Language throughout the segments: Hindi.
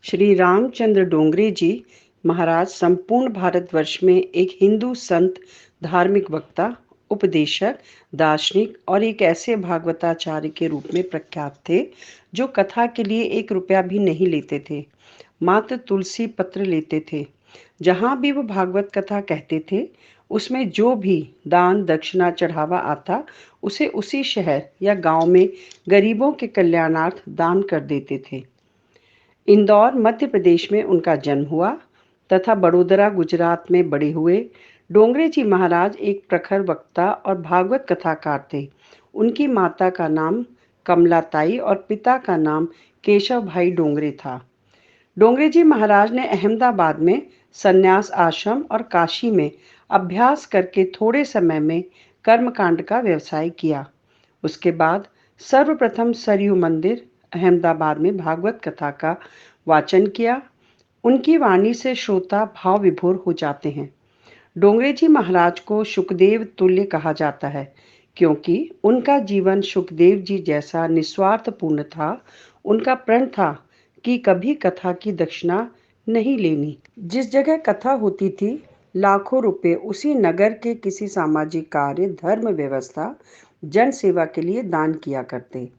श्री रामचंद्र डोंगरे जी महाराज संपूर्ण भारतवर्ष में एक हिंदू संत, धार्मिक वक्ता, उपदेशक, दार्शनिक और एक ऐसे भागवताचार्य के रूप में प्रख्यात थे जो कथा के लिए 1 रुपया भी नहीं लेते थे, मात्र तुलसी पत्र लेते थे। जहाँ भी वो भागवत कथा कहते थे, उसमें जो भी दान दक्षिणा चढ़ावा आता, उसे उसी शहर या गांव में गरीबों के कल्याणार्थ दान कर देते थे। इंदौर मध्य प्रदेश में उनका जन्म हुआ तथा बड़ोदरा गुजरात में बड़े हुए। डोंगरे जी महाराज एक प्रखर वक्ता और भागवत कथाकार थे। उनकी माता का नाम कमलाताई और पिता का नाम केशव भाई डोंगरे था। डोंगरे जी महाराज ने अहमदाबाद में संन्यास आश्रम और काशी में अभ्यास करके थोड़े समय में कर्मकांड का व्यवसाय किया। उसके बाद सर्वप्रथम सरयू मंदिर अहमदाबाद में भागवत कथा का वाचन किया। उनकी वाणी से श्रोता भाव विभोर हो जाते हैं। डोंगरे जी महाराज को सुखदेव तुल्य कहा जाता है, क्योंकि उनका जीवन सुखदेव जी जैसा निस्वार्थपूर्ण था। उनका प्रण था कि कभी कथा की दक्षिणा नहीं लेनी। जिस जगह कथा होती थी, लाखों रुपए उसी नगर के किसी सामाजिक कार्य, धर्म व्यवस्था, जन सेवा के लिए दान किया करते।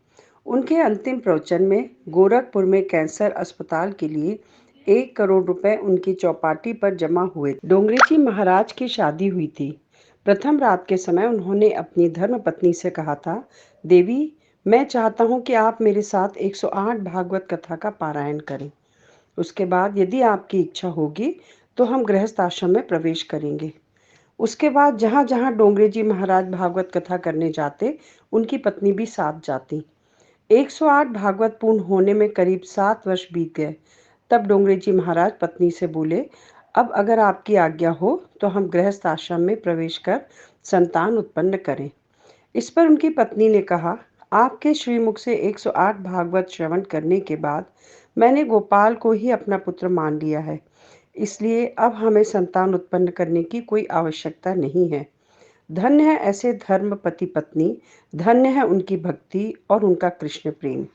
उनके अंतिम प्रवचन में गोरखपुर में कैंसर अस्पताल के लिए 1 करोड़ रुपए उनकी चौपाटी पर जमा हुए। डोंगरे जी महाराज की शादी हुई थी। प्रथम रात के समय उन्होंने अपनी धर्मपत्नी से कहा था, देवी, मैं चाहता हूँ कि आप मेरे साथ 108 भागवत कथा का पारायण करें। उसके बाद यदि आपकी इच्छा होगी तो हम गृहस्थ आश्रम में प्रवेश करेंगे। उसके बाद जहाँ जहाँ डोंगरे जी महाराज भागवत कथा करने जाते, उनकी पत्नी भी साथ जाती। 108 भागवत पूर्ण होने में करीब 7 वर्ष बीत गए। तब डोंगरे जी महाराज पत्नी से बोले, अब अगर आपकी आज्ञा हो तो हम गृहस्थ आश्रम में प्रवेश कर संतान उत्पन्न करें। इस पर उनकी पत्नी ने कहा, आपके श्रीमुख से 108 भागवत श्रवण करने के बाद मैंने गोपाल को ही अपना पुत्र मान लिया है, इसलिए अब हमें संतान उत्पन्न करने की कोई आवश्यकता नहीं है। धन्य है ऐसे धर्म पति पत्नी, धन्य है उनकी भक्ति और उनका कृष्ण प्रेम।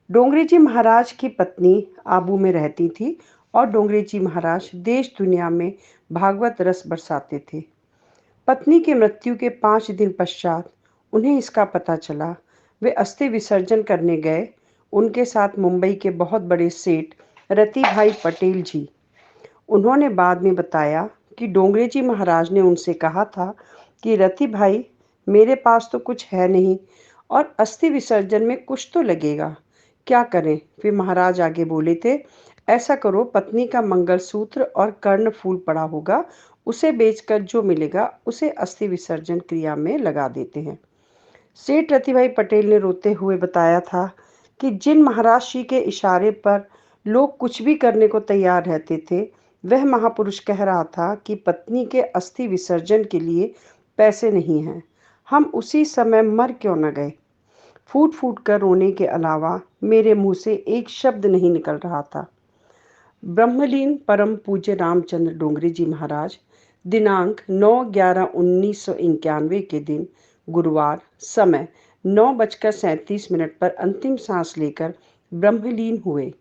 डोंगरे जी महाराज की पत्नी आबू में रहती थी और डोंगरे जी महाराज देश दुनिया में भागवत रस बरसाते थे। पत्नी के मृत्यु के 5 दिन पश्चात उन्हें इसका पता चला। वे अस्थि विसर्जन करने गए। उनके साथ मुंबई के बहुत बड़े सेठ रति भाई पटेल जी। उन्होंने बाद में बताया कि डोंगरे जी महाराज ने उनसे कहा था कि रति भाई, मेरे पास तो कुछ है नहीं और अस्थि विसर्जन में कुछ तो लगेगा, क्या करें। फिर महाराज आगे बोले थे, ऐसा करो, पत्नी का मंगलसूत्र और कर्ण फूल पड़ा होगा, उसे बेचकर जो मिलेगा उसे अस्थि विसर्जन क्रिया में लगा देते हैं। सेठ रतिभाई पटेल ने रोते हुए बताया था कि जिन महाराज श्री के इशारे पर लोग कुछ भी करने को तैयार रहते थे, वह महापुरुष कह रहा था कि पत्नी के अस्थि विसर्जन के लिए पैसे नहीं हैं। हम उसी समय मर क्यों न गए। फूट फूट कर रोने के अलावा मेरे मुंह से एक शब्द नहीं निकल रहा था। ब्रह्मलीन परम पूज्य रामचंद्र डोंगरे जी महाराज दिनांक 9/11/1991 के दिन गुरुवार समय 9:37 पर अंतिम सांस लेकर ब्रह्मलीन हुए।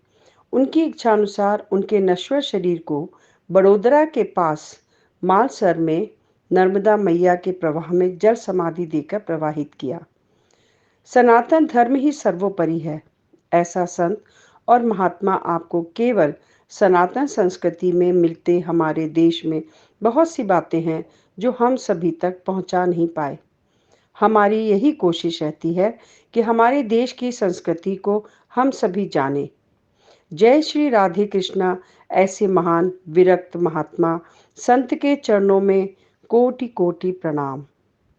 उनकी इच्छानुसार उनके नश्वर शरीर को बड़ोदरा के पास मालसर में नर्मदा मैया के प्रवाह में जल समाधि देकर प्रवाहित किया। सनातन धर्म ही सर्वोपरि है। ऐसा संत और महात्मा आपको केवल सनातन संस्कृति में मिलते। हमारे देश में बहुत सी बातें हैं जो हम सभी तक पहुंचा नहीं पाए। हमारी यही कोशिश रहती है कि हमारे देश की संस्कृति को हम सभी जानें। जय श्री राधे कृष्णा। ऐसे महान विरक्त महात्मा संत के चरणों में कोटि कोटि प्रणाम।